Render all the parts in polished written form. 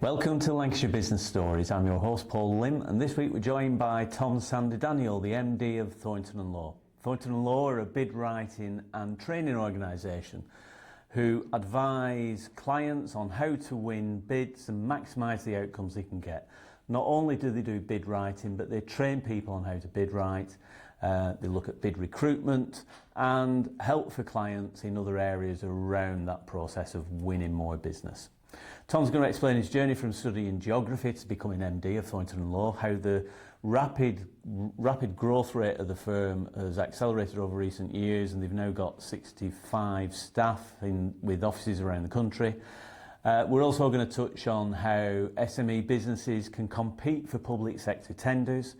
Welcome to Lancashire Business Stories. I'm your host Paul Lim, and this week we're joined by Tom Sandy-Daniel, the MD of Thornton Lowe. Thornton Lowe are a bid writing and training organisation who advise clients on how to win bids and maximise the outcomes they can get. Not only do they do bid writing, but they train people on how to bid write. They look at bid recruitment and help for clients in other areas around that process of winning more business. Tom's going to explain his journey from studying geography to becoming MD of Thornton Lowe, how the rapid growth rate of the firm has accelerated over recent years, and they've now got 65 staff with offices around the country. We're also going to touch on how SME businesses can compete for public sector tenders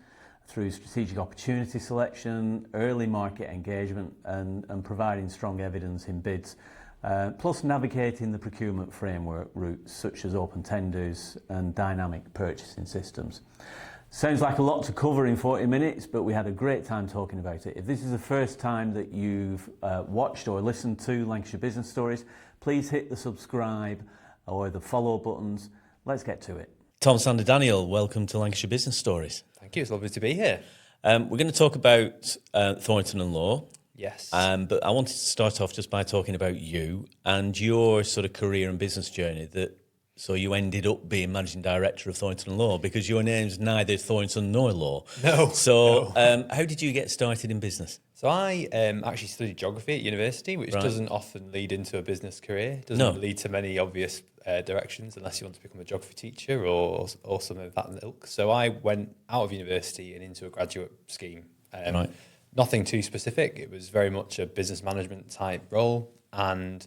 through strategic opportunity selection, early market engagement and providing strong evidence in bids. Plus navigating the procurement framework routes such as open tenders and dynamic purchasing systems. Sounds like a lot to cover in 40 minutes, but we had a great time talking about it. If this is the first time that you've watched or listened to Lancashire Business Stories, please hit the subscribe or the follow buttons. Let's get to it. Tom Sandy-Daniel, welcome to Lancashire Business Stories. Thank you, it's lovely to be here. We're going to talk about Thornton Lowe. Yes. But I wanted to start off just by talking about you and your sort of career and business journey. So you ended up being managing director of Thornton Lowe because your name's neither Thornton nor Lowe. No. So how did you get started in business? So I actually studied geography at university, which doesn't often lead into a business career. It doesn't lead to many obvious directions unless you want to become a geography teacher or something of that ilk. So I went out of university and into a graduate scheme. Nothing too specific. It was very much a business management type role, and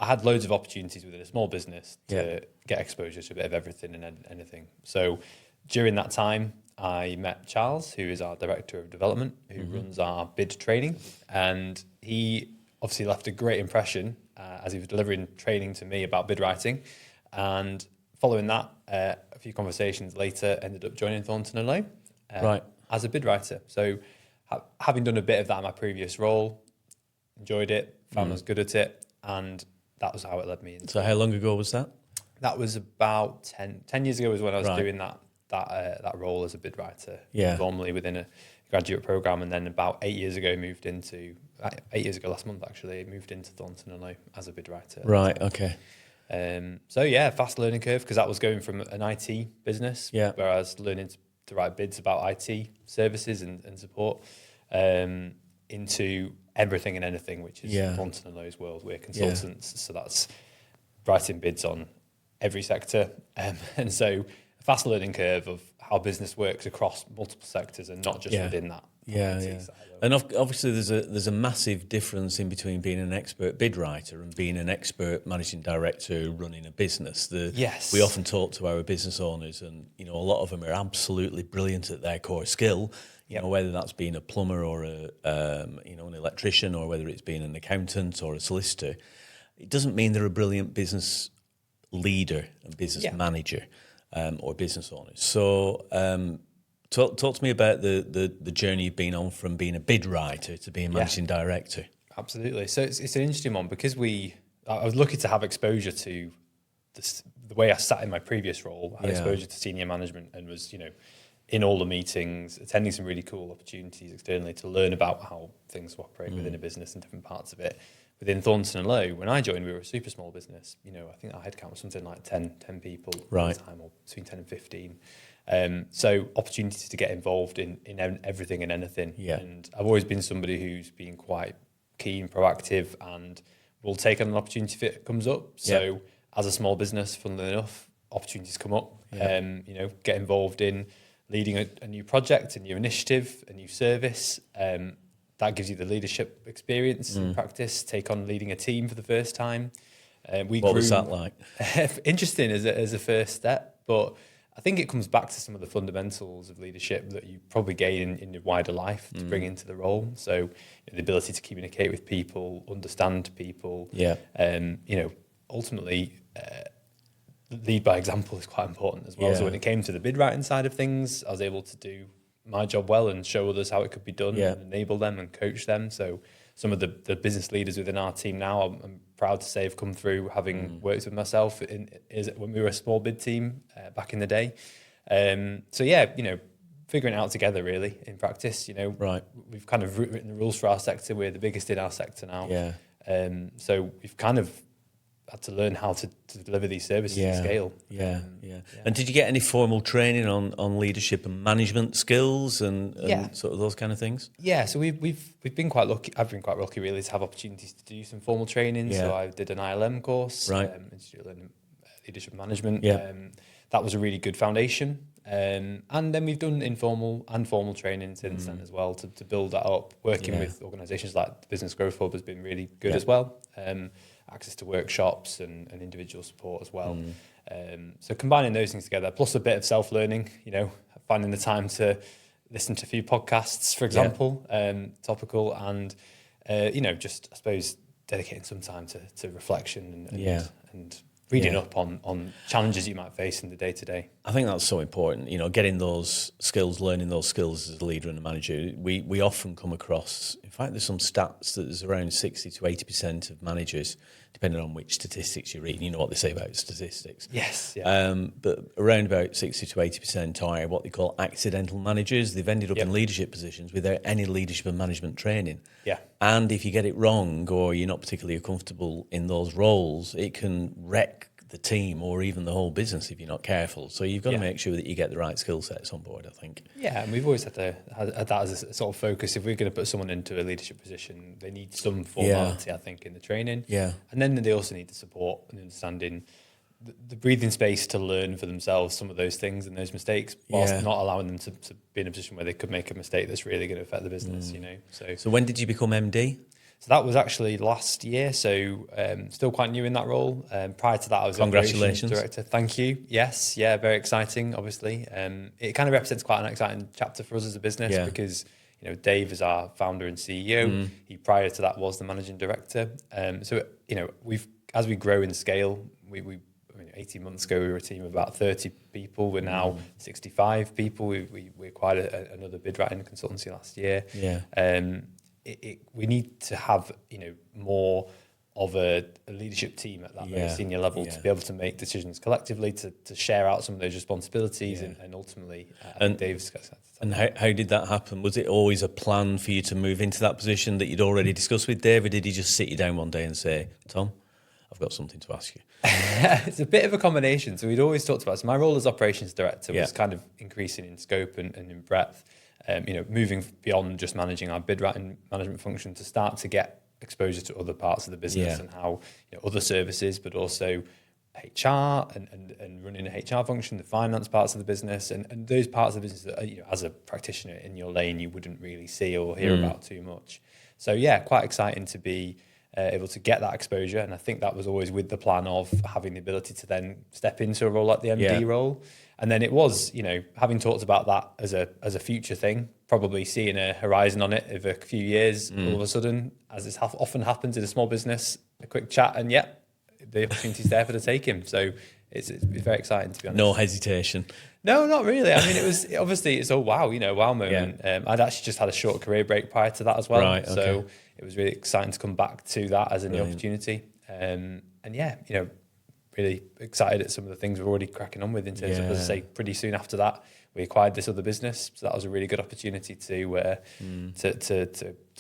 I had loads of opportunities within a small business to get exposure to a bit of everything and anything. So during that time, I met Charles, who is our Director of Development, who runs our bid training, and he obviously left a great impression as he was delivering training to me about bid writing. And following that, a few conversations later, ended up joining Thornton Lowe as a bid writer. So having done a bit of that in my previous role, enjoyed it, found I was good at it, and that was how it led me into. So how long ago was that? That was about 10 years ago was when I was doing that role as a bid writer, formally within a graduate programme, and then about 8 years ago last month actually, moved into Thornton Lowe as a bid writer. Right, okay. So fast learning curve, because that was going from an IT business, where I was learning to write bids about IT services and support, into everything and anything, which is Thornton Lowe's world. We're consultants, so that's writing bids on every sector. And so a fast learning curve of how business works across multiple sectors and not just within that. And obviously there's a massive difference in between being an expert bid writer and being an expert managing director running a business. We often talk to our business owners, and a lot of them are absolutely brilliant at their core skill. Whether that's being a plumber or an electrician, or whether it's being an accountant or a solicitor, it doesn't mean they're a brilliant business leader and business manager or business owner. So talk to me about the journey you've been on from being a bid writer to being managing director. Absolutely. So it's an interesting one because I was lucky to have exposure to the way I sat in my previous role. I had exposure to senior management and was, in all the meetings, attending some really cool opportunities externally to learn about how things operate within a business and different parts of it. Within Thornton Lowe, when I joined, we were a super small business. I think our headcount was something like 10 people at the time, or between 10 and 15. So opportunities to get involved in everything and anything. And I've always been somebody who's been quite keen, proactive, and will take on an opportunity if it comes up. So as a small business, funnily enough, opportunities come up. Get involved in leading a new project, a new initiative, a new service. That gives you the leadership experience in practice. Take on leading a team for the first time. What was that like? Interesting as a first step, but I think it comes back to some of the fundamentals of leadership that you probably gain in your wider life to bring into the role. So the ability to communicate with people, understand people. Ultimately, lead by example is quite important as well. So when it came to the bid writing side of things, I was able to do my job well and show others how it could be done and enable them and coach them. So some of the business leaders within our team now, I'm proud to say, have come through having worked with myself when we were a small bid team back in the day. So yeah, figuring it out together really in practice. Right. We've kind of written the rules for our sector. We're the biggest in our sector now. Yeah. So we've kind of had to learn how to deliver these services at scale. Yeah. And did you get any formal training on leadership and management skills and sort of those kind of things? Yeah, so we've been quite lucky. I've been quite lucky really to have opportunities to do some formal training. Yeah. So I did an ILM course, right. Institute of Learning Leadership Management. Yeah. That was a really good foundation. And then we've done informal and formal training since then as well to build that up. Working with organisations like the Business Growth Hub has been really good as well. Access to workshops and individual support as well. So combining those things together, plus a bit of self-learning, finding the time to listen to a few podcasts, for example, topical, and, just, I suppose, dedicating some time to reflection and reading up on challenges you might face in the day-to-day. I think that's so important, getting those skills, learning those skills as a leader and a manager. We often come across, in fact, there's some stats that there's around 60 to 80% of managers, depending on which statistics you read, you know what they say about statistics. Yes. Yeah. But around about 60 to 80% are what they call accidental managers. They've ended up in leadership positions without any leadership and management training. Yeah. And if you get it wrong or you're not particularly comfortable in those roles, it can wreck the team or even the whole business if you're not careful. So you've got to make sure that you get the right skill sets on board, I think. Yeah, and we've always had that as a sort of focus. If we're going to put someone into a leadership position, they need some formality, I think, in the training. Yeah. And then they also need the support and understanding the breathing space to learn for themselves some of those things and those mistakes, whilst not allowing them to be in a position where they could make a mistake that's really going to affect the business, So when did you become MD? So that was actually last year, so still quite new in that role. Prior to that, I was Congratulations. Operations Director. Thank you. Yes, very exciting, obviously. It kind of represents quite an exciting chapter for us as a business because, Dave is our founder and CEO. He, prior to that, was the Managing Director. So, as we grow in scale, we 18 months ago, we were a team of about 30 people. We're now 65 people. We acquired another bid writing consultancy last year. Yeah. We need to have more of a leadership team at that very senior level to be able to make decisions collectively, to share out some of those responsibilities and ultimately Dave's. And how did that happen? Was it always a plan for you to move into that position that you'd already discussed with Dave, or did he just sit you down one day and say, Tom, I've got something to ask you? It's a bit of a combination. So we'd always talked about, so my role as operations director was kind of increasing in scope and in breadth. Moving beyond just managing our bid writing management function to start to get exposure to other parts of the business and how other services, but also HR and running an HR function, the finance parts of the business, and those parts of the business that as a practitioner in your lane you wouldn't really see or hear about too much. So quite exciting to be able to get that exposure, and I think that was always with the plan of having the ability to then step into a role like the MD role. And then it was, having talked about that as a future thing, probably seeing a horizon on it of a few years, all of a sudden, as it often happens in a small business, a quick chat, and the opportunity's there for the taking. So it's very exciting, to be honest. No hesitation. No, not really. I mean, it was obviously it's a wow moment. I'd actually just had a short career break prior to that as well, right, okay. So it was really exciting to come back to that as a new opportunity. Really excited at some of the things we're already cracking on with in terms of, as I say, pretty soon after that, we acquired this other business. So that was a really good opportunity to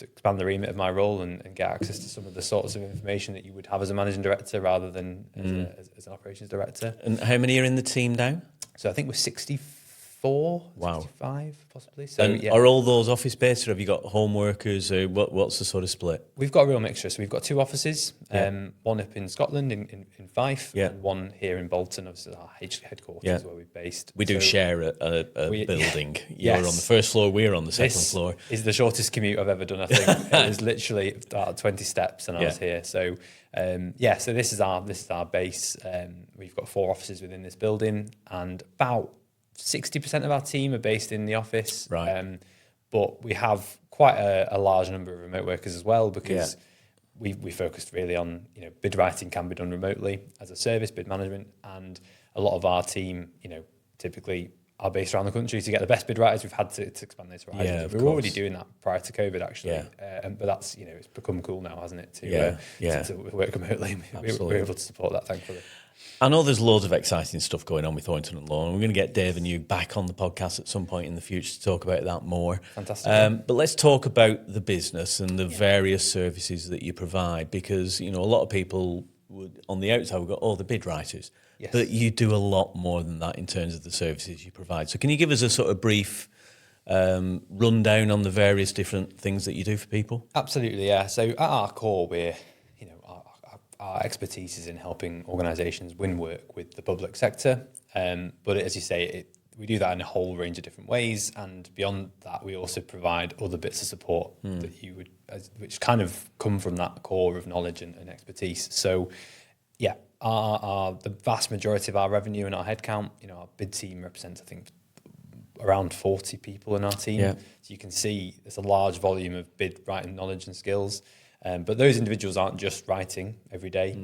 expand the remit of my role and get access to some of the sorts of information that you would have as a managing director rather than as an operations director. And how many are in the team now? So I think we're 64, 65 possibly. So are all those office based, or have you got home workers, or what's the sort of split? We've got a real mixture. So we've got 2 offices, one up in Scotland in Fife, and one here in Bolton, obviously our headquarters where we're based. We do share a building. You're on the first floor, we're on the second floor. Is the shortest commute I've ever done, I think. It was literally about 20 steps and I was here. So so this is our base. We've got 4 offices within this building, and about 60% of our team are based in the office. Right. But we have quite a large number of remote workers as well, because we focused really on, bid writing can be done remotely as a service, bid management, and a lot of our team, typically are based around the country. To get the best bid writers, we've had to expand those horizons. Yeah, we were already doing that prior to COVID, actually. Yeah. But that's, it's become cool now, hasn't it, to work remotely. We're able to support that, thankfully. I know there's loads of exciting stuff going on with Thornton Lowe, and we're going to get Dave and you back on the podcast at some point in the future to talk about that more. Fantastic. But let's talk about the business and the various services that you provide, because, a lot of people would, on the outside, would go, the bid writers. Yes. But you do a lot more than that in terms of the services you provide. So can you give us a sort of brief rundown on the various different things that you do for people? Absolutely, yeah. So at our core, we're, our expertise is in helping organisations win work with the public sector. But as you say, we do that in a whole range of different ways. And beyond that, we also provide other bits of support that which kind of come from that core of knowledge and expertise. So, yeah, the vast majority of our revenue and our headcount, our bid team represents, I think, around 40 people in our team. Yeah. So you can see there's a large volume of bid writing knowledge and skills. But those individuals aren't just writing every day.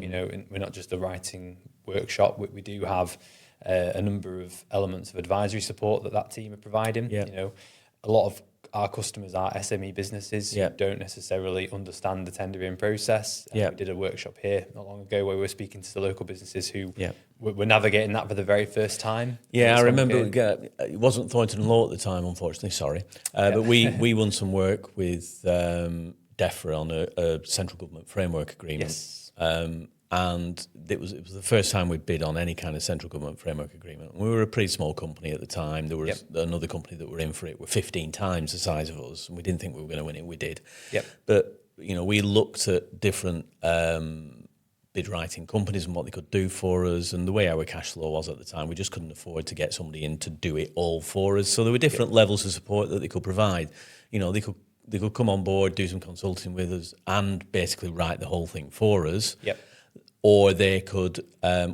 We're not just a writing workshop. We do have a number of elements of advisory support that team are providing. Yeah. A lot of our customers are SME businesses who don't necessarily understand the tendering process. We did a workshop here not long ago where we were speaking to the local businesses who were navigating that for the very first time. Yeah, I remember it wasn't Thornton Lowe at the time, unfortunately, sorry. But we won some work with DEFRA on a central government framework agreement. Yes. And it was the first time we'd bid on any kind of central government framework agreement. We were a pretty small company at the time. There was another company that were in for it, were 15 times the size of us, and we didn't think we were going to win it. We did. Yep. But, we looked at different bid writing companies and what they could do for us, and the way our cash flow was at the time, we just couldn't afford to get somebody in to do it all for us. So there were different levels of support that they could provide. They could come on board, do some consulting with us, and basically write the whole thing for us. Yep. Or they could,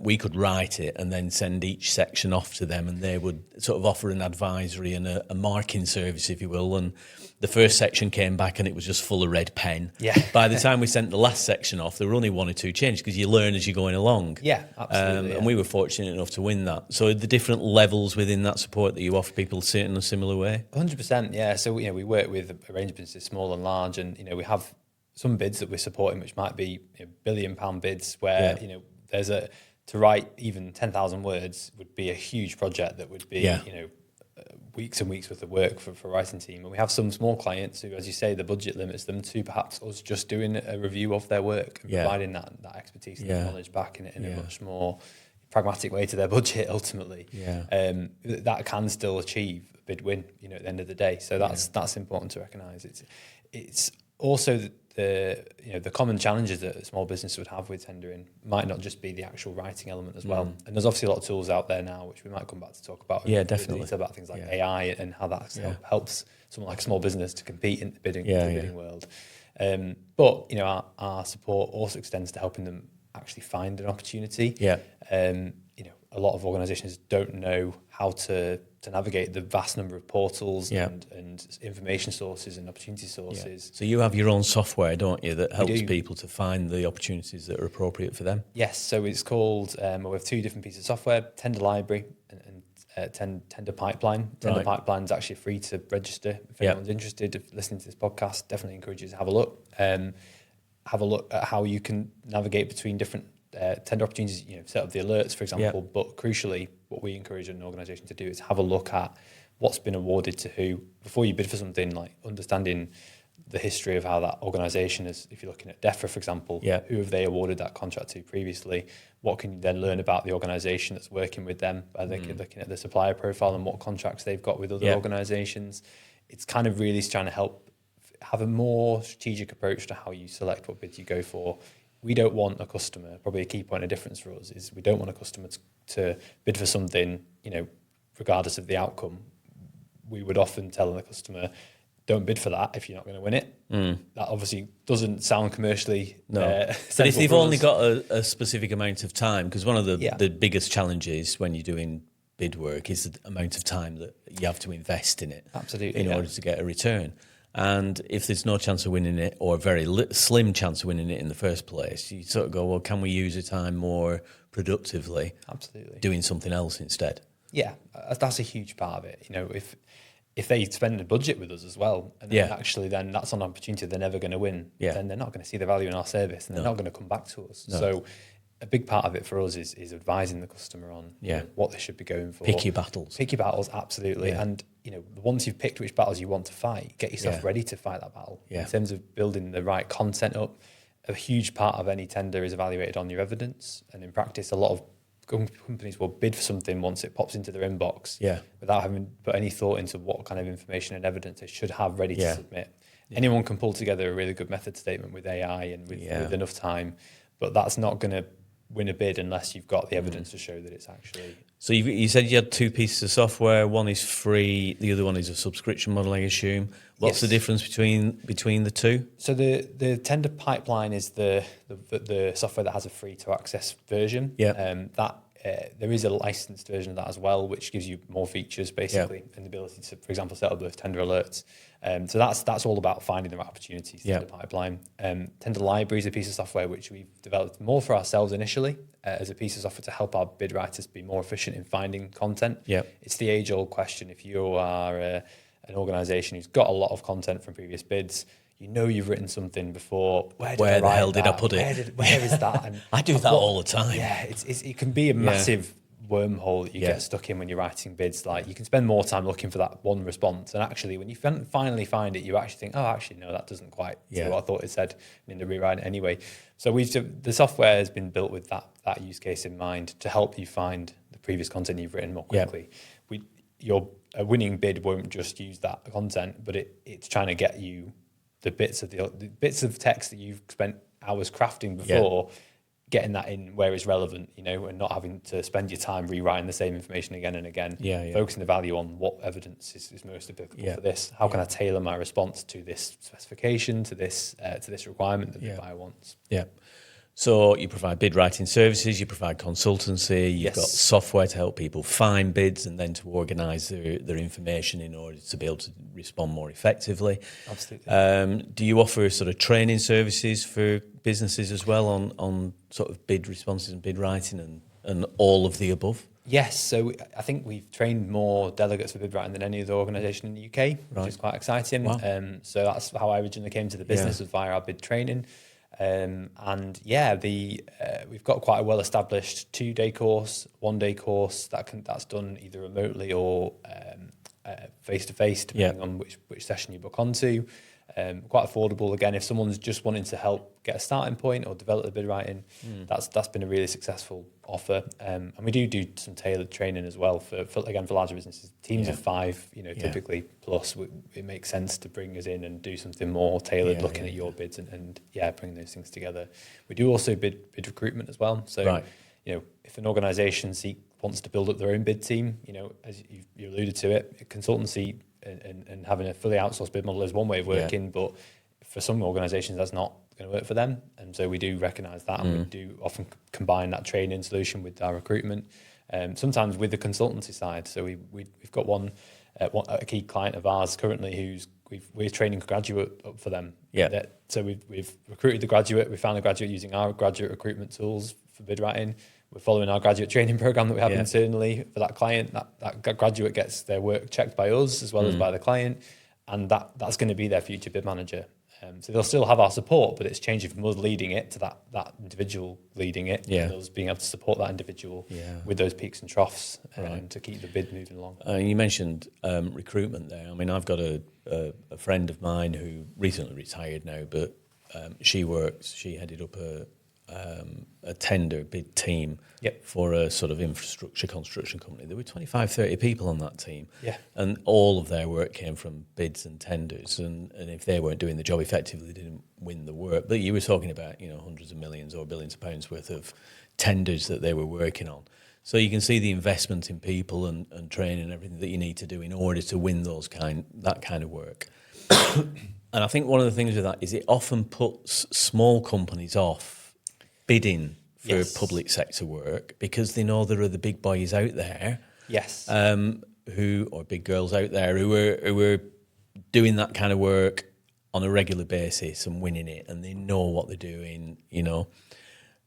we could write it and then send each section off to them, and they would sort of offer an advisory and a marking service, if you will. And the first section came back and it was just full of red pen. Yeah. By the time we sent the last section off, there were only one or two changes because you learn as you're going along. Yeah, absolutely. And we were fortunate enough to win that. So the different levels within that support that you offer people sit in a similar way? 100%, yeah. So, we work with a range of businesses, small and large, and, we have some bids that we're supporting, which might be £1 billion bids where, there's to write even 10,000 words would be a huge project that would be, weeks and weeks worth of work for a writing team. And we have some small clients who, as you say, the budget limits them to perhaps us just doing a review of their work and providing that expertise and knowledge back in a much more pragmatic way to their budget ultimately. That can still achieve a bid win, at the end of the day. So that's important to recognise. It's also the common challenges that a small business would have with tendering might not just be the actual writing element as well. And there's obviously a lot of tools out there now, which we might come back to talk about. Definitely. About things like AI and how that helps someone like a small business to compete in the bidding world. But our support also extends to helping them actually find an opportunity. A lot of organisations don't know how to navigate the vast number of portals and information sources and opportunity sources. So you have your own software, don't you, that helps people to find the opportunities that are appropriate for them? Yes, so it's called, we have two different pieces of software, Tender Library and Tender Pipeline. Tender Pipeline is actually free to register. If anyone's interested in listening to this podcast, definitely encourage you to have a look. Have a look at how you can navigate between different tender opportunities, set up the alerts, for example. But crucially, what we encourage an organisation to do is have a look at what's been awarded to who before you bid for something, like understanding the history of how that organisation is. If you're looking at DEFRA, for example, who have they awarded that contract to previously? What can you then learn about the organisation that's working with them by looking at the supplier profile and what contracts they've got with other organisations? It's kind of really trying to help have a more strategic approach to how you select what bids you go for. We don't want a customer, probably a key point of difference for us is we don't want a customer to bid for something, regardless of the outcome. We would often tell the customer, don't bid for that if you're not going to win it. That obviously doesn't sound commercially but if they've only got a specific amount of time, because one of the biggest challenges when you're doing bid work is the amount of time that you have to invest in it. Absolutely, in order to get a return. And if there's no chance of winning it, or a very slim chance of winning it in the first place, you sort of go, well, can we use the time more productively? Absolutely. Doing something else instead? Yeah, that's a huge part of it. You know, if they spend a budget with us as well, and then actually then that's an opportunity they're never going to win, then they're not going to see the value in our service, and they're not going to come back to us. So a big part of it for us is advising the customer on you know, what they should be going for. Pick your battles. Pick your battles, absolutely. And you know, once you've picked which battles you want to fight, get yourself ready to fight that battle. In terms of building the right content up, a huge part of any tender is evaluated on your evidence. And in practice, a lot of companies will bid for something once it pops into their inbox without having put any thought into what kind of information and evidence they should have ready to submit. Anyone can pull together a really good method statement with AI and with enough time, but that's not going to win a bid unless you've got the evidence to show that it's actually... So you said you had two pieces of software. One is free, the other one is a subscription model, I assume. What's the difference between the two? So the tender pipeline is the software that has a free to access version. There is a licensed version of that as well, which gives you more features basically, and the ability to, for example, set up those tender alerts. So that's all about finding the right opportunities in the pipeline. Tender Library is a piece of software which we've developed more for ourselves initially as a piece of software to help our bid writers be more efficient in finding content. It's the age-old question. If you are an organisation who's got a lot of content from previous bids, you know you've written something before. Where the hell did I put it? Where is that? And I do that all the time. Yeah, it can be a massive wormhole that you get stuck in when you're writing bids. Like you can spend more time looking for that one response, and actually when you finally find it, you actually think, oh, actually no, that doesn't quite say what I thought it said, and in the rewrite it anyway. So the software has been built with that use case in mind to help you find the previous content you've written more quickly. A winning bid won't just use that content, but it's trying to get you the bits of text that you've spent hours crafting before, getting that in where it's relevant, you know, and not having to spend your time rewriting the same information again and again. Focusing the value on what evidence is most applicable for this. How can I tailor my response to this specification, to this requirement that the buyer wants? So you provide bid writing services, you provide consultancy, you've got software to help people find bids and then to organise their information in order to be able to respond more effectively. Absolutely. Do you offer sort of training services for businesses as well on sort of bid responses and bid writing and all of the above? Yes, so I think we've trained more delegates for bid writing than any other organisation in the UK, which is quite exciting. Wow. So that's how I originally came to the business, was via our bid training. We've got quite a well-established 2-day course, 1-day course that's done either remotely or face-to-face, depending on which session you book onto. Quite affordable. Again, if someone's just wanting to help get a starting point or develop the bid writing, that's been a really successful offer. And we do some tailored training as well for larger businesses. Teams of 5, typically plus. It makes sense to bring us in and do something more tailored, looking at your bids and bringing those things together. We do also bid recruitment as well. So, if an organisation wants to build up their own bid team, as you alluded to it, consultancy and having a fully outsourced bid model is one way of working, but for some organisations that's not going to work for them, and so we do recognise that, and we do often combine that training solution with our recruitment, sometimes with the consultancy side. So we've got a key client of ours currently we're training a graduate up for them. So we've recruited the graduate, we found a graduate using our graduate recruitment tools for bid writing. We're following our graduate training program that we have internally for that client. That graduate gets their work checked by us as well as by the client, and that's going to be their future bid manager. So they'll still have our support, but it's changing from us leading it to that individual leading it, and us being able to support that individual with those peaks and troughs to keep the bid moving along. You mentioned recruitment there. I mean, I've got a friend of mine who recently retired now, but she headed up a tender bid team for a sort of infrastructure construction company. There were 25, 30 people on that team. And all of their work came from bids and tenders. And if they weren't doing the job effectively, they didn't win the work. But you were talking about, hundreds of millions or billions of pounds worth of tenders that they were working on. So you can see the investment in people and training and everything that you need to do in order to win that kind of work. And I think one of the things with that is it often puts small companies off bidding for public sector work because they know there are the big boys out there, or big girls out there who are doing that kind of work on a regular basis and winning it, and they know what they're doing,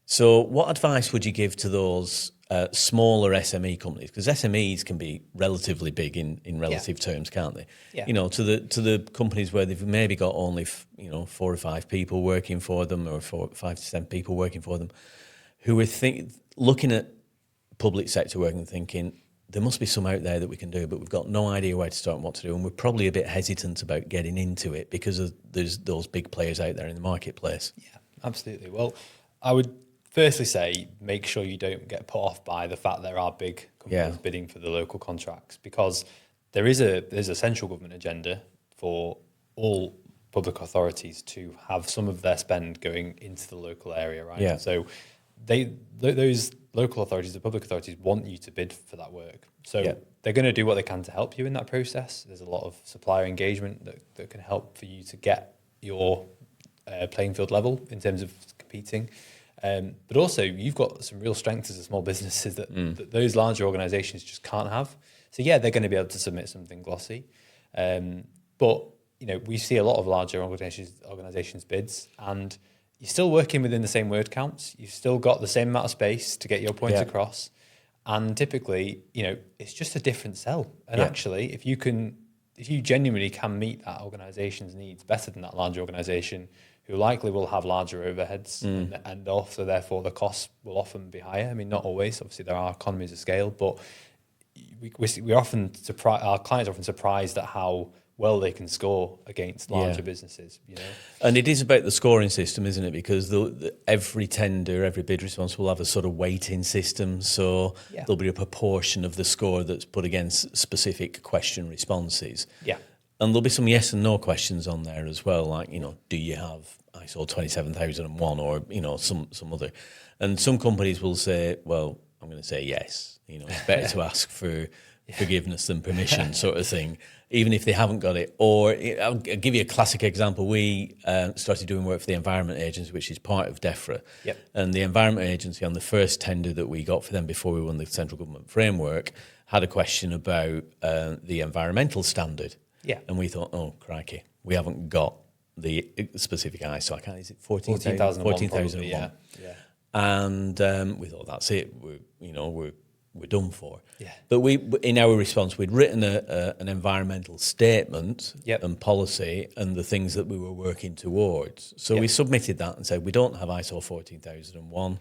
So, what advice would you give to those smaller SME companies, because SMEs can be relatively big in relative terms, can't they? Yeah. You know, to the companies where they've maybe got only 4 or 5 people working for them, or 5 to 10 people working for them, who are looking at public sector work and thinking, there must be some out there that we can do, but we've got no idea where to start and what to do, and we're probably a bit hesitant about getting into it because there's those big players out there in the marketplace. Yeah, absolutely. Well, I would firstly say make sure you don't get put off by the fact there are big companies bidding for the local contracts, because there's a central government agenda for all public authorities to have some of their spend going into the local area, right? Yeah. So those local authorities, the public authorities, want you to bid for that work. So they're going to do what they can to help you in that process. There's a lot of supplier engagement that can help for you to get your playing field level in terms of competing. But also, you've got some real strengths as a small businesses that those larger organisations just can't have. So yeah, they're going to be able to submit something glossy. But you know, we see a lot of larger organisations bids, and you're still working within the same word counts. You've still got the same amount of space to get your points across. And typically, you know, it's just a different sell. And actually, if you genuinely can meet that organisation's needs better than that larger organisation, who likely will have larger overheads and also therefore the costs will often be higher. I mean, not always. Obviously, there are economies of scale, but we're often our clients are often surprised at how well they can score against larger businesses, you know. And it is about the scoring system, isn't it? Because every tender, every bid response will have a sort of weighting system. So there'll be a proportion of the score that's put against specific question responses. Yeah. And there'll be some yes and no questions on there as well, like, you know, do you have ISO 27001 or, you know, some other. And some companies will say, well, I'm going to say yes. You know, it's better to ask for forgiveness than permission sort of thing, even if they haven't got it. Or I'll give you a classic example. We started doing work for the Environment Agency, which is part of DEFRA. Yep. And the Environment Agency, on the first tender that we got for them before we won the central government framework, had a question about the environmental standard. Yeah. And we thought, oh, crikey, we haven't got the specific ISO. Is it 14,001? Yeah. And we thought, that's it. We're done for. Yeah. But in our response, we'd written an environmental statement and policy and the things that we were working towards. So we submitted that and said, we don't have ISO 14001.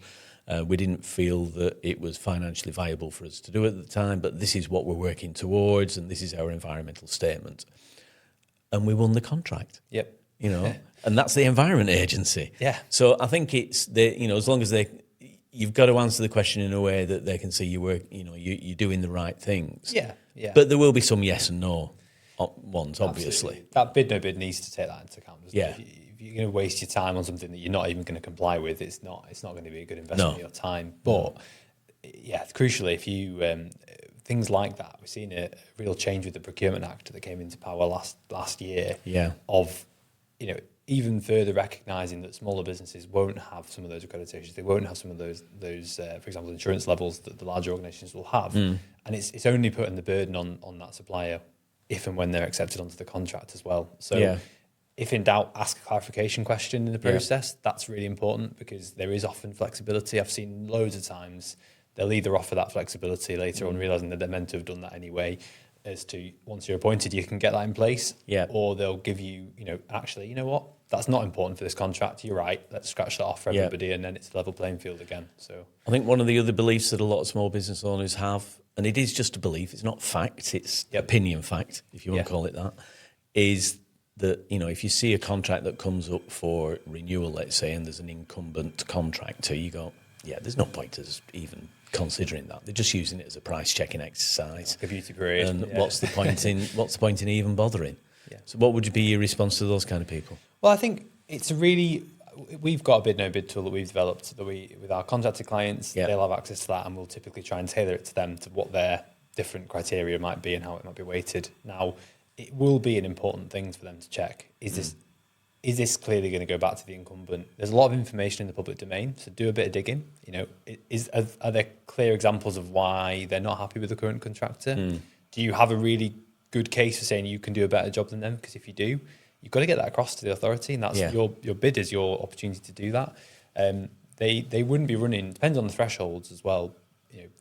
We didn't feel that it was financially viable for us to do it at the time, but this is what we're working towards, and this is our environmental statement. And we won the contract. Yep. You know, and that's the Environment Agency. Yeah. So I think it's as long as you've got to answer the question in a way that they can see you work. You know, you're doing the right things. Yeah. Yeah. But there will be some yes and no ones, obviously. Absolutely. That bid no bid needs to take that into account. Yeah. If you're going to waste your time on something that you're not even going to comply with, it's not going to be a good investment of your time. But yeah, crucially, if you things like that, we've seen a real change with the Procurement Act that came into power last year. Yeah. Of, you know, even further recognising that smaller businesses won't have some of those accreditations. They won't have some of those for example, insurance levels that the larger organisations will have. And it's only putting the burden on that supplier if and when they're accepted onto the contract as well. So if in doubt, ask a clarification question in the process. That's really important because there is often flexibility. I've seen loads of times they'll either offer that flexibility later on, realising that they're meant to have done that anyway, as to once you're appointed, you can get that in place. Yeah. Or they'll give you, actually, you know what? That's not important for this contract. You're right. Let's scratch that off for everybody, and then it's a level playing field again. So I think one of the other beliefs that a lot of small business owners have, and it is just a belief, it's not fact, it's opinion fact, if you want to call it that, is that, if you see a contract that comes up for renewal, let's say, and there's an incumbent contractor, you go, there's no point us even considering that. They're just using it as a price checking exercise. Like a beauty parade. And what's the point in even bothering? Yeah. So what would be your response to those kind of people? Well, I think we've got a bid no bid tool that we've developed that with our contracted clients, they'll have access to that, and we'll typically try and tailor it to them, to what their different criteria might be and how it might be weighted. Now, it will be an important thing for them to check. Is this clearly going to go back to the incumbent? There's a lot of information in the public domain, so do a bit of digging. Are there clear examples of why they're not happy with the current contractor? Do you have a really good case for saying you can do a better job than them? Because if you do, you've got to get that across to the authority, and that's your bid is your opportunity to do that. They wouldn't be running, depends on the thresholds as well.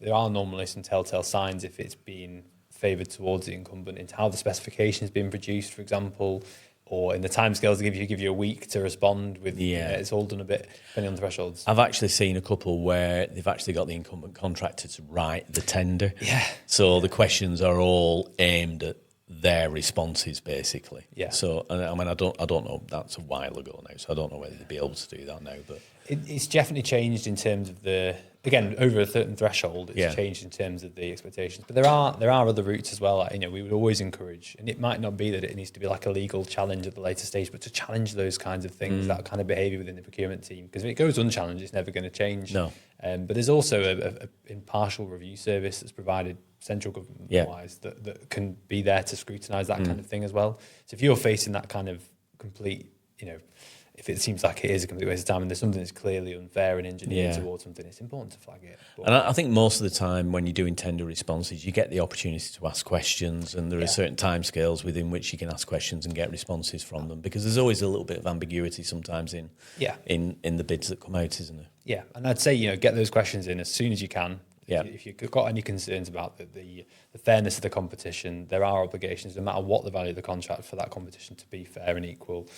there are normally some telltale signs if it's being favoured towards the incumbent in how the specification is being produced, for example, or in the timescales they give you a week to respond with. It's all done a bit depending on the thresholds. I've actually seen a couple where they've actually got the incumbent contractor to write the tender. Yeah. So the questions are all aimed at their responses, basically. Yeah. So I mean, I don't know. That's a while ago now, so I don't know whether they'd be able to do that now. But it's definitely changed in terms of over a certain threshold. It's changed in terms of the expectations. But there are other routes as well. We would always encourage, and it might not be that it needs to be like a legal challenge at the later stage, but to challenge those kinds of things, that kind of behaviour within the procurement team. Because if it goes unchallenged, it's never going to change. No. But there's also a impartial review service that's provided central government-wise that can be there to scrutinise that kind of thing as well. So if you're facing that kind of complete, if it seems like it is a complete waste of time and there's something that's clearly unfair and engineered towards something, it's important to flag it. But and I think most of the time when you're doing tender responses, you get the opportunity to ask questions, and there are certain timescales within which you can ask questions and get responses from them, because there's always a little bit of ambiguity sometimes in the bids that come out, isn't there? Yeah, and I'd say, get those questions in as soon as you can. Yeah. If you've got any concerns about the fairness of the competition, there are obligations, no matter what the value of the contract, for that competition to be fair and equal.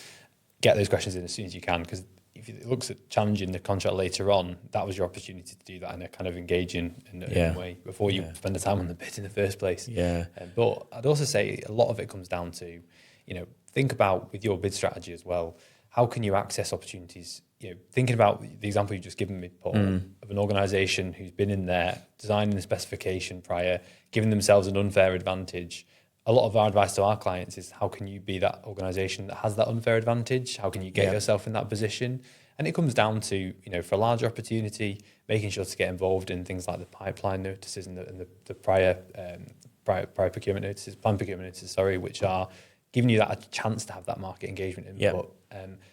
Get those questions in as soon as you can, because if it looks at challenging the contract later on, that was your opportunity to do that in a kind of engaging way before you spend the time on the bid in the first place. Yeah. But I'd also say a lot of it comes down to, think about with your bid strategy as well, how can you access opportunities? Thinking about the example you've just given me, Paul, of an organisation who's been in there, designing the specification prior, giving themselves an unfair advantage. A lot of our advice to our clients is, how can you be that organisation that has that unfair advantage? How can you get yourself in that position? And it comes down to, for a larger opportunity, making sure to get involved in things like the pipeline notices and the prior procurement notices, planned procurement notices, which are giving you that a chance to have that market engagement input.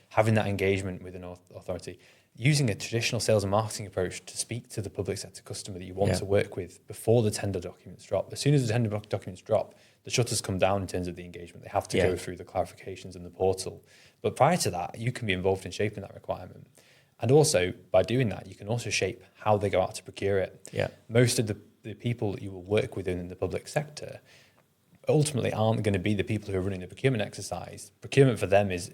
Having that engagement with an authority, using a traditional sales and marketing approach to speak to the public sector customer that you want to work with before the tender documents drop. As soon as the tender documents drop, the shutters come down in terms of the engagement. They have to go through the clarifications in the portal. But prior to that, you can be involved in shaping that requirement. And also, by doing that, you can also shape how they go out to procure it. Yeah. Most of the people that you will work with in the public sector ultimately aren't going to be the people who are running the procurement exercise. Procurement for them is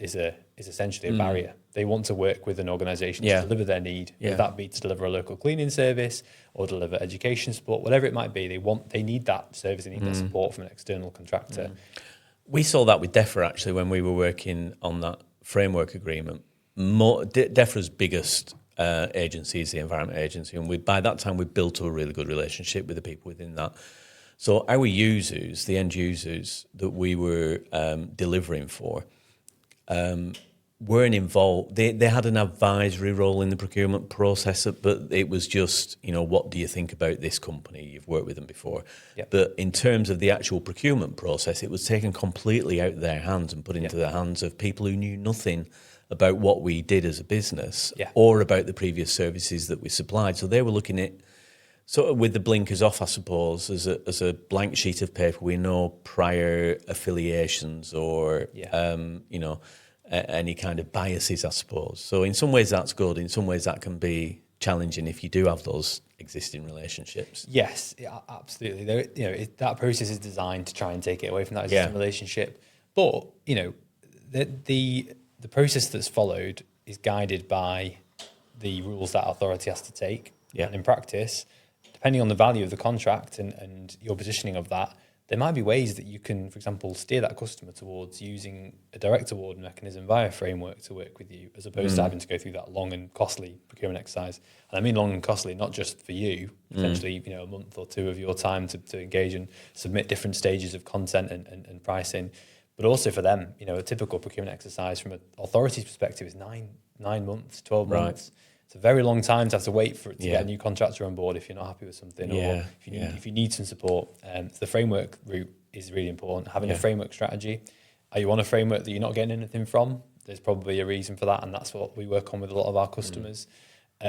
essentially a barrier. They want to work with an organisation to deliver their need, whether that be to deliver a local cleaning service or deliver education support, whatever it might be. They need that service, they need that support from an external contractor. We saw that with DEFRA actually when we were working on that framework agreement. DEFRA's biggest agency is the Environment Agency, and by that time we built a really good relationship with the people within that. So our users, the end users that we were delivering for, weren't involved. They had an advisory role in the procurement process, but it was just, what do you think about this company? You've worked with them before. Yep. But in terms of the actual procurement process, it was taken completely out of their hands and put into the hands of people who knew nothing about what we did as a business or about the previous services that we supplied. So they were looking at, sort of with the blinkers off, I suppose, as a blank sheet of paper with no prior affiliations or, any kind of biases, I suppose. So in some ways that's good. In some ways that can be challenging if you do have those existing relationships. Yes, absolutely. That process is designed to try and take it away from that existing relationship. But, the process that's followed is guided by the rules that authority has to take. Yeah. And in practice, depending on the value of the contract and your positioning of that, there might be ways that you can, for example, steer that customer towards using a direct award mechanism via framework to work with you, as opposed to having to go through that long and costly procurement exercise. And I mean long and costly, not just for you, potentially a month or two of your time to engage and submit different stages of content and pricing, but also for them. A typical procurement exercise from an authority's perspective is 9 months, 12 months. It's a very long time to have to wait for it to get a new contractor on board if you're not happy with something, or if you need some support. The framework route is really important. Having a framework strategy. Are you on a framework that you're not getting anything from? There's probably a reason for that, and that's what we work on with a lot of our customers.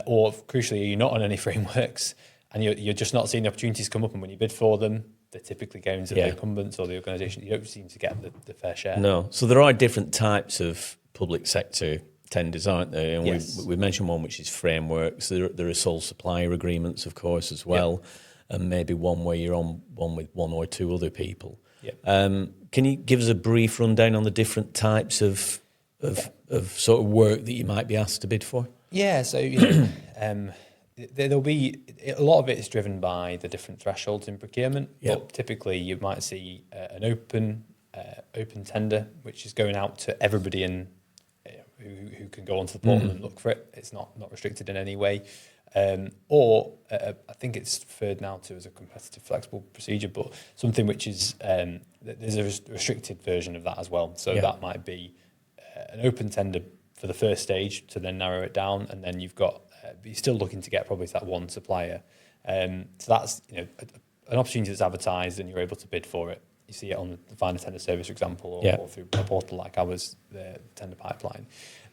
Or crucially, are you not on any frameworks and you're just not seeing the opportunities come up, and when you bid for them, they're typically going to the incumbents or the organisation. You don't seem to get the fair share. No. So there are different types of public sector tenders, aren't there? And yes. we mentioned one which is frameworks. There are sole supplier agreements, of course, as well, and maybe one where you're on one with one or two other people. Can you give us a brief rundown on the different types of sort of work that you might be asked to bid for? Yeah, so there'll be a lot of it is driven by the different thresholds in procurement. But typically, you might see an open tender, which is going out to everybody who can go onto the portal and look for it. It's not restricted in any way. Or I think it's referred now to as a competitive flexible procedure, but something which is there's a restricted version of that as well. So that might be an open tender for the first stage to then narrow it down, and then you've got you're still looking to get probably to that one supplier. So that's an opportunity that's advertised, and you're able to bid for it. You see it on the final tender service, for example, or through a portal like ours, the tender pipeline.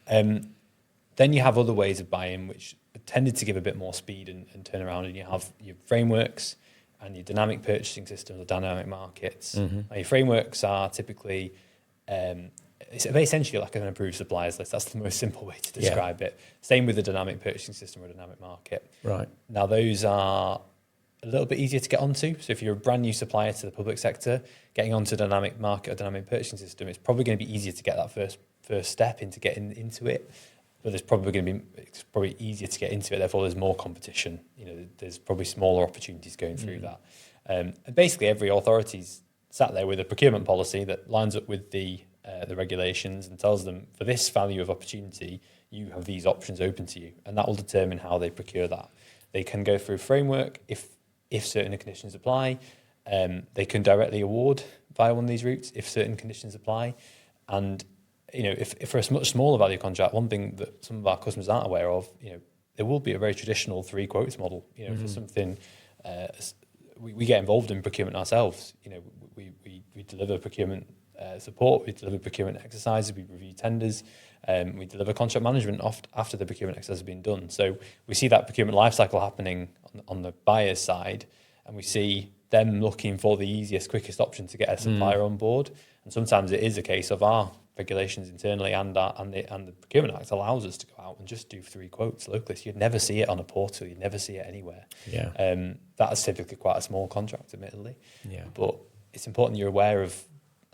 Then you have other ways of buying, which tended to give a bit more speed and turnaround, and you have your frameworks and your dynamic purchasing systems or dynamic markets. Now, your frameworks are typically it's essentially like an approved suppliers list. That's the most simple way to describe it. Same with the dynamic purchasing system or dynamic market. Right. Now, those are a little bit easier to get onto. So if you're a brand new supplier to the public sector, getting onto dynamic market or dynamic purchasing system, it's probably going to be easier to get that first step into getting into it. But it's probably easier to get into it. Therefore, there's more competition. There's probably smaller opportunities going through that. And basically, every authority's sat there with a procurement policy that lines up with the regulations and tells them, for this value of opportunity, you have these options open to you, and that will determine how they procure that. They can go through framework if certain conditions apply. They can directly award via one of these routes if certain conditions apply. And if for a much smaller value contract, one thing that some of our customers aren't aware of, there will be a very traditional 3 quotes model. For something, we get involved in procurement ourselves. We deliver procurement support, we deliver procurement exercises, we review tenders, we deliver contract management after the procurement exercise has been done. So we see that procurement lifecycle happening on the buyer's side, and we see them looking for the easiest, quickest option to get a supplier on board. And sometimes it is a case of our regulations internally and the Procurement Act allows us to go out and just do 3 quotes locally. So you'd never see it on a portal, you'd never see it anywhere. That's typically quite a small contract, admittedly. But it's important you're aware of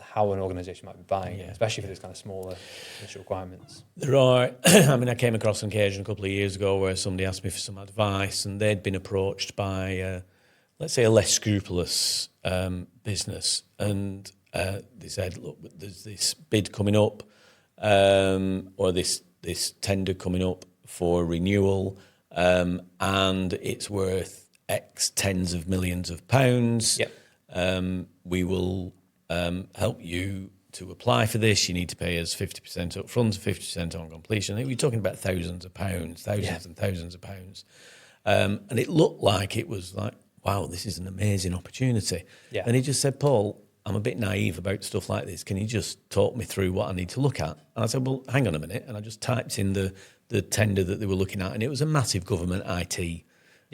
how an organisation might be buying, especially for those kind of smaller initial requirements. There are, I came across an occasion a couple of years ago where somebody asked me for some advice, and they'd been approached by, let's say, a less scrupulous business, and they said, look, there's this bid coming up, or this tender coming up for renewal, and it's worth X tens of millions of pounds. We will help you to apply for this. You need to pay us 50% up front, 50% on completion. We're talking about thousands and thousands of pounds. And it looked like it was like, wow, this is an amazing opportunity. And he just said, Paul, I'm a bit naive about stuff like this. Can you just talk me through what I need to look at? And I said, well, hang on a minute. And I just typed in the tender that they were looking at, and it was a massive government IT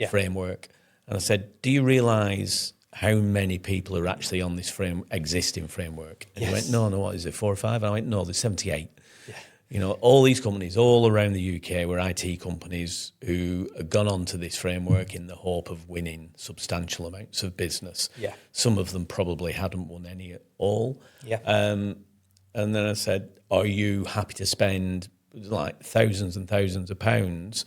framework. And I said, do you realise how many people are actually on this existing framework? And he went, no, what is it, 4 or 5? And I went, no, there's 78. All these companies all around the UK were IT companies who had gone on to this framework in the hope of winning substantial amounts of business. Some of them probably hadn't won any at all. And then I said, are you happy to spend like thousands and thousands of pounds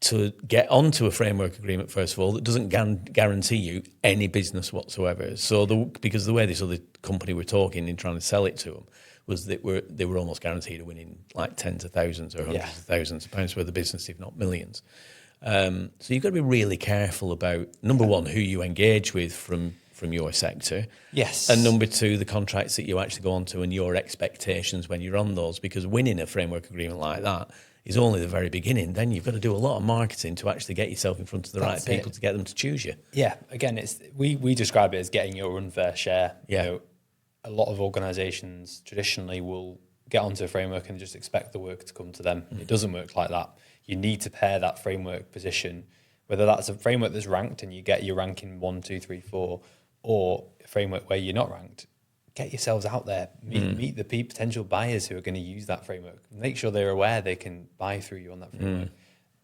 to get onto a framework agreement, first of all, that doesn't guarantee you any business whatsoever? So because the way this other company were talking in trying to sell it to them was that they were almost guaranteed of winning like tens of thousands or hundreds of thousands of pounds worth of business, if not millions. So you've got to be really careful about, number one, who you engage with from your sector. And number two, the contracts that you actually go on to and your expectations when you're on those, because winning a framework agreement like that is only the very beginning. Then you've got to do a lot of marketing to actually get yourself in front of the right people to get them to choose you. Again, we describe it as getting your unfair share. A lot of organisations traditionally will get onto a framework and just expect the work to come to them. It doesn't work like that. You need to pair that framework position, whether that's a framework that's ranked and you get your ranking 1, 2, 3, 4, or a framework where you're not ranked. get yourselves out there, meet the potential buyers who are going to use that framework. Make sure they're aware they can buy through you on that framework.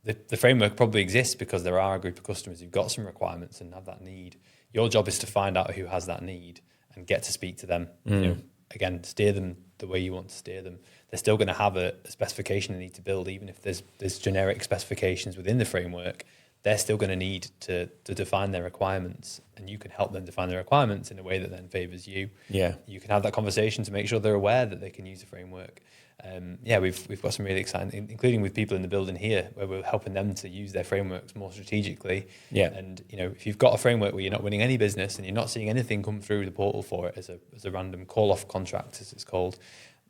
The framework probably exists because there are a group of customers who've got some requirements and have that need. Your job is to find out who has that need and get to speak to them. You know, again, steer them the way you want to steer them. They're still going to have a specification they need to build, even if there's generic specifications within the framework. They're still going to need to define their requirements, and you can help them define their requirements in a way that then favours you. Yeah, you can have that conversation to make sure they're aware that they can use the framework. We've got some really exciting, including with people in the building here, where we're helping them to use their frameworks more strategically. Yeah, and if you've got a framework where you're not winning any business and you're not seeing anything come through the portal for it as a random call off contract, as it's called,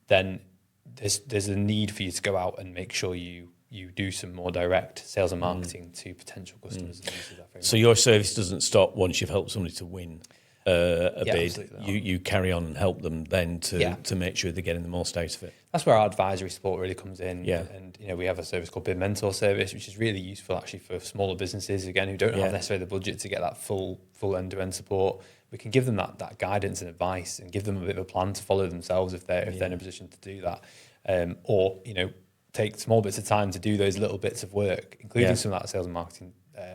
then there's a need for you to go out and make sure you do some more direct sales and marketing to potential customers. And use of that framework. So your service doesn't stop once you've helped somebody to win a bid. Absolutely. You carry on and help them then to make sure they're getting the most out of it. That's where our advisory support really comes in. Yeah. And we have a service called Bid Mentor service, which is really useful actually for smaller businesses, again, who don't have necessarily the budget to get that full end-to-end support. We can give them that guidance and advice and give them a bit of a plan to follow themselves if they're in a position to do that. Or take small bits of time to do those little bits of work, including some of that sales and marketing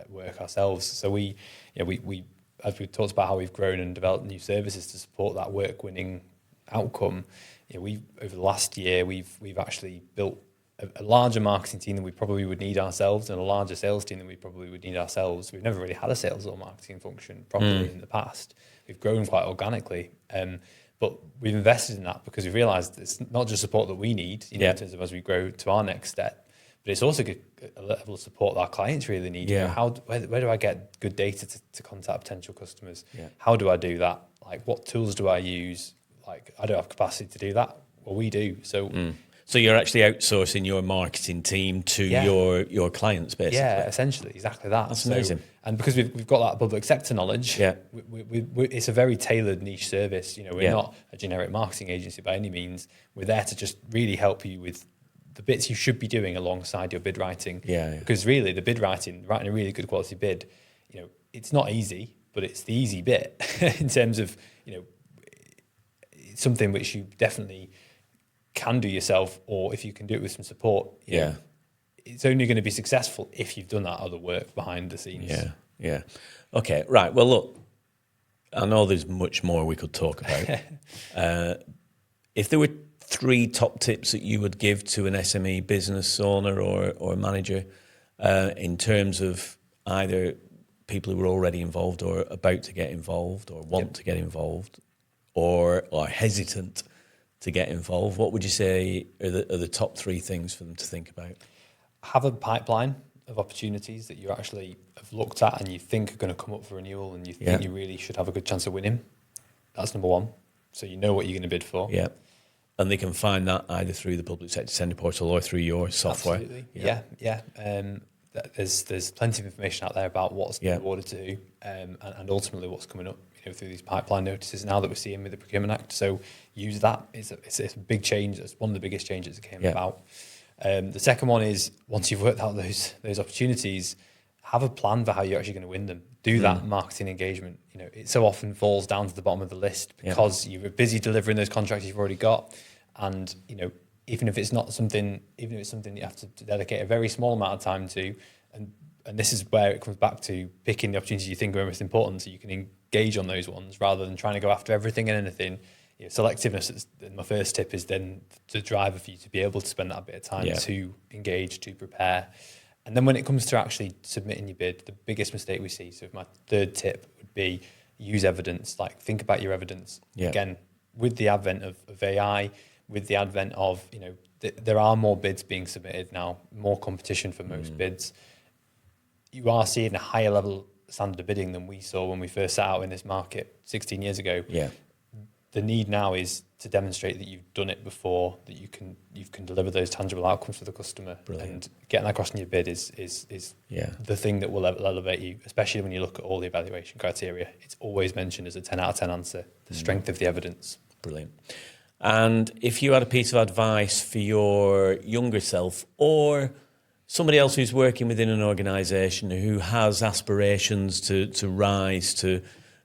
work ourselves. So we as we talked about how we've grown and developed new services to support that work-winning outcome, we over the last year we've actually built a larger marketing team than we probably would need ourselves, and a larger sales team than we probably would need ourselves. We've never really had a sales or marketing function properly in the past. We've grown quite organically, but we've invested in that because we realised it's not just support that we need, in terms of as we grow to our next step, but it's also a level of support that our clients really need. Yeah. Where do I get good data to contact potential customers? Yeah. How do I do that? Like, what tools do I use? Like, I don't have capacity to do that. Well, we do. So, So you're actually outsourcing your marketing team to your clients, basically. Yeah, essentially, exactly that. That's amazing. And because we've got that public sector knowledge, it's a very tailored niche service. We're not a generic marketing agency by any means. We're there to just really help you with the bits you should be doing alongside your bid writing. Because really, the bid writing a really good quality bid, it's not easy, but it's the easy bit in terms of, it's something which you definitely can do yourself, or if you can do it with some support, it's only going to be successful if you've done that other work behind the scenes. Yeah. Okay, right. Well, look, I know there's much more we could talk about. If there were 3 top tips that you would give to an SME business owner or manager in terms of either people who are already involved or about to get involved or want to get involved or are hesitant to get involved, what would you say are the top 3 things for them to think about? Have a pipeline of opportunities that you actually have looked at and you think are going to come up for renewal and you think you really should have a good chance of winning. That's number 1. So you know what you're going to bid for. Yeah. And they can find that either through the public sector tender portal or through your software. Absolutely. Yeah. There's plenty of information out there about what's been awarded to who, and ultimately what's coming up, through these pipeline notices now that we're seeing with the Procurement Act. So use that. It's a big change. It's one of the biggest changes that came about. The second one is, once you've worked out those opportunities, have a plan for how you're actually going to win them. Do that marketing engagement. It so often falls down to the bottom of the list because you're busy delivering those contracts you've already got. And, even if it's something you have to dedicate a very small amount of time to, and this is where it comes back to picking the opportunities you think are most important so you can engage on those ones rather than trying to go after everything and anything. Selectiveness is my first tip, is then the driver for you to be able to spend that bit of time to engage, to prepare. And then when it comes to actually submitting your bid, the biggest mistake we see, so my third tip would be use evidence. Like, think about your evidence. Again, with the advent of AI, with the advent of, there are more bids being submitted now, more competition for most bids. You are seeing a higher level standard of bidding than we saw when we first set out in this market 16 years ago. The need now is to demonstrate that you've done it before, that you can deliver those tangible outcomes for the customer. Brilliant. And getting that across in your bid is the thing that will elevate you, especially when you look at all the evaluation criteria. It's always mentioned as a 10 out of 10 answer, the strength of the evidence. Brilliant. And if you had a piece of advice for your younger self or somebody else who's working within an organisation who has aspirations to rise to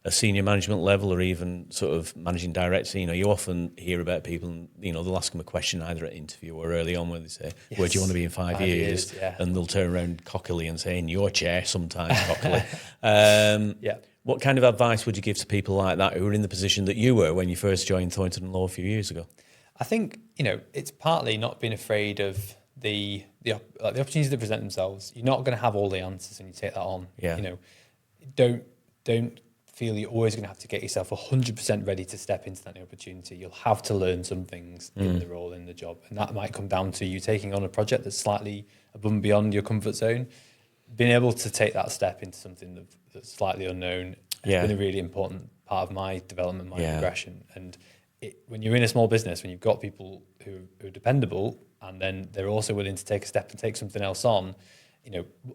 a senior management level or even sort of managing director, you often hear about people, and, they'll ask them a question either at interview or early on when they say, where do you want to be in 5 years? Yeah. And they'll turn around cockily and say, in your chair, sometimes cockily. What kind of advice would you give to people like that who are in the position that you were when you first joined Thornton Lowe a few years ago? I think, it's partly not being afraid of the opportunities that present themselves. You're not going to have all the answers when you take that on. Yeah. Don't feel you're always going to have to get yourself 100% ready to step into that new opportunity. You'll have to learn some things in the role, in the job. And that might come down to you taking on a project that's slightly above and beyond your comfort zone. Being able to take that step into something that's slightly unknown has been a really important part of my development, my progression. And when you're in a small business, when you've got people who are dependable and then they're also willing to take a step and take something else on,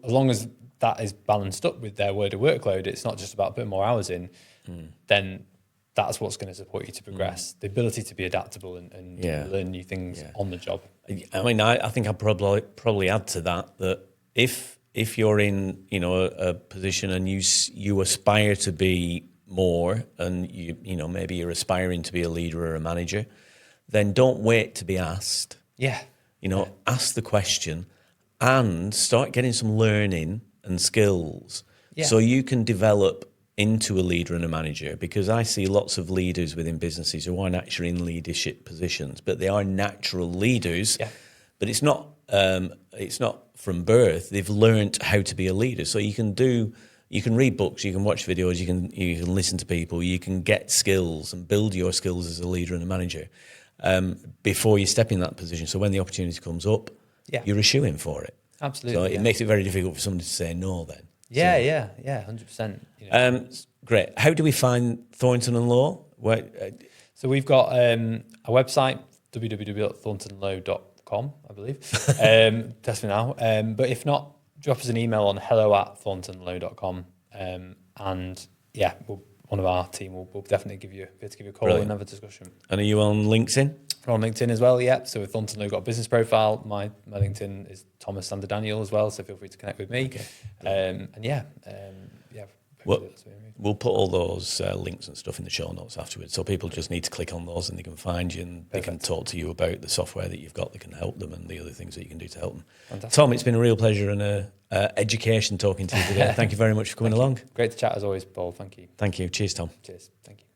as long as that is balanced up with their wider workload, it's not just about putting more hours in, then that's what's going to support you to progress. The ability to be adaptable and learn new things on the job. I mean, I think I'd probably add to that if you're in, a position and you aspire to be more and maybe you're aspiring to be a leader or a manager, then don't wait to be asked. Ask the question and start getting some learning and skills so you can develop into a leader and a manager, because I see lots of leaders within businesses who aren't actually in leadership positions, but they are natural leaders. But it's not from birth. They've learnt how to be a leader. So you can read books, you can watch videos, you can listen to people, you can get skills and build your skills as a leader and a manager before you step in that position. So when the opportunity comes up, you're a shoo-in for it. Absolutely. So it makes it very difficult for somebody to say no then. 100%. Great. How do we find Thornton and Lowe? So we've got a website, www.thorntonlowe.com, I believe. Test me now. But if not, drop us an email on hello@thorntonlowe.com. One of our team will definitely give you a call and have a discussion. And are you on LinkedIn? We're on LinkedIn as well, yeah. So with Thornton Lowe, got a business profile. My LinkedIn is Thomas Sander Daniel as well, so feel free to connect with me. Okay. We'll put all those links and stuff in the show notes afterwards, so people just need to click on those and they can find you and they can talk to you about the software that you've got that can help them and the other things that you can do to help them. Fantastic. Tom, it's been a real pleasure and a education talking to you today. Thank you very much for coming along. Great to chat as always, Paul. Thank you. Thank you. Cheers, Tom. Cheers. Thank you.